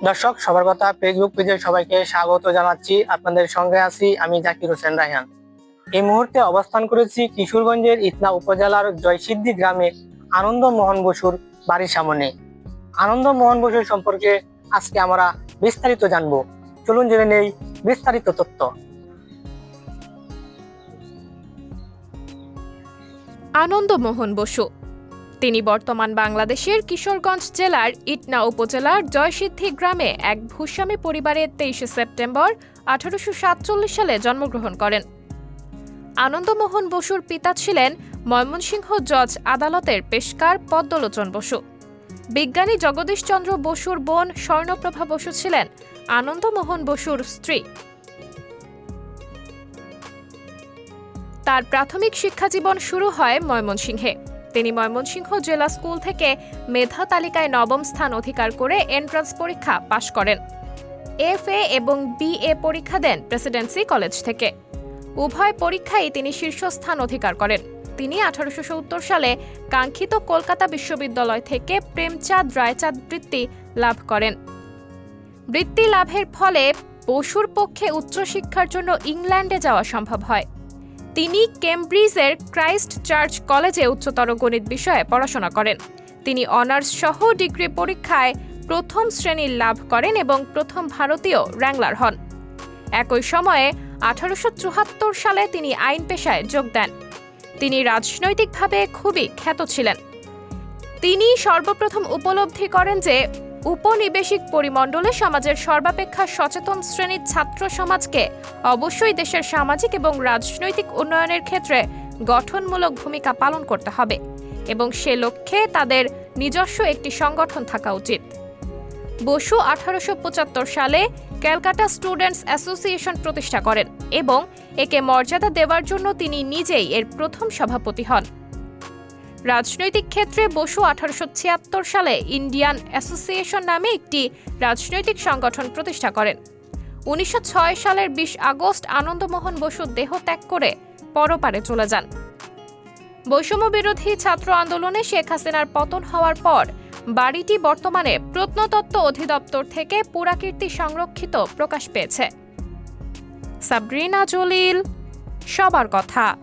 দর্শক, সবার কথা ফেসবুক পেজে সবাইকে স্বাগত জানাচ্ছি। আপনাদের সঙ্গে আছি আমি জাকির হোসেন রায়হান। এই মুহূর্তে অবস্থান করেছি কিশোরগঞ্জের ইথনা উপজেলার জয়সিদ্ধি গ্রামে আনন্দ মোহন বসুর বাড়ির সামনে। আনন্দ মোহন বসুর সম্পর্কে আজকে আমরা বিস্তারিত জানবো। চলুন জেনে নেই বিস্তারিত তথ্য। আনন্দ মোহন বসু তিনি বর্তমান বাংলাদেশের কিশোরগঞ্জ জেলার ইটনা উপজেলার জয়সিদ্ধি গ্রামে এক ভূস্বামী পরিবারে 23 সেপ্টেম্বর 1847 সালে জন্মগ্রহণ করেন। আনন্দ মোহন বসুর পিতা ছিলেন ময়মনসিংহ জজ আদালতের পেশকার পদ্মলোচন বসু। বিজ্ঞানী জগদীশচন্দ্র বসুর বোন স্বর্ণপ্রভা বসু ছিলেন আনন্দ মোহন বসুর স্ত্রী। তার প্রাথমিক শিক্ষাজীবন শুরু হয় ময়মনসিংহে। তিনি ময়মনসিংহ জেলা স্কুল থেকে মেধা তালিকায় নবম স্থান অধিকার করে এন্ট্রান্স পরীক্ষা পাশ করেন। এফএ এবং বিএ পরীক্ষা দেন প্রেসিডেন্সি কলেজ থেকে। উভয় পরীক্ষায় তিনি শীর্ষস্থান অধিকার করেন। তিনি 1870 সালে কাঙ্ক্ষিত কলকাতা বিশ্ববিদ্যালয় থেকে প্রেমচাঁদ রায়চাঁদ বৃত্তি লাভ করেন। বৃত্তি লাভের ফলে বসুর পক্ষে উচ্চশিক্ষার জন্য ইংল্যান্ডে যাওয়া সম্ভব হয়। তিনি কেমব্রিজের ক্রাইস্ট চার্চ কলেজে উচ্চতর গণিত বিষয়ে পড়াশোনা করেন। তিনি অনার্স সহ ডিগ্রি পরীক্ষায় প্রথম শ্রেণী লাভ করেন এবং প্রথম ভারতীয় র্যাংলার হন। একই সময়ে 1874 সালে তিনি আইন পেশায় যোগ দেন। তিনি রাজনৈতিকভাবে খুবই খ্যাত ছিলেন। তিনি সর্বপ্রথম উপলব্ধি করেন যে উপনিবেশিক পরিমণ্ডলে সমাজের সর্বাপেক্ষা সচেতন শ্রেণীর ছাত্র সমাজকে অবশ্যই দেশের সামাজিক এবং রাজনৈতিক উন্নয়নের ক্ষেত্রে গঠনমূলক ভূমিকা পালন করতে হবে এবং সে লক্ষ্যে তাদের নিজস্ব একটি সংগঠন থাকা উচিত। বসু 1875 সালে ক্যালকাটা স্টুডেন্টস অ্যাসোসিয়েশন প্রতিষ্ঠা করেন এবং একে মর্যাদা দেওয়ার জন্য তিনি নিজেই এর প্রথম সভাপতি হন। রাজনৈতিক ক্ষেত্রে বসু 1876 সালে ইন্ডিয়ান অ্যাসোসিয়েশন নামে একটি রাজনৈতিক সংগঠন প্রতিষ্ঠা করেন। 1906 সালের 20 আগস্ট আনন্দমোহন বসু দেহ ত্যাগ করে পরপারে চলে যান। বৈষম্য বিরোধী ছাত্র আন্দোলনে শেখ হাসিনার পতন হওয়ার পর বাড়িটি বর্তমানে প্রত্নতত্ত্ব অধিদপ্তর থেকে পুরাকীর্তি সংরক্ষিত প্রকাশ পেয়েছে। সাবরিনা জলিল, সবার কথা।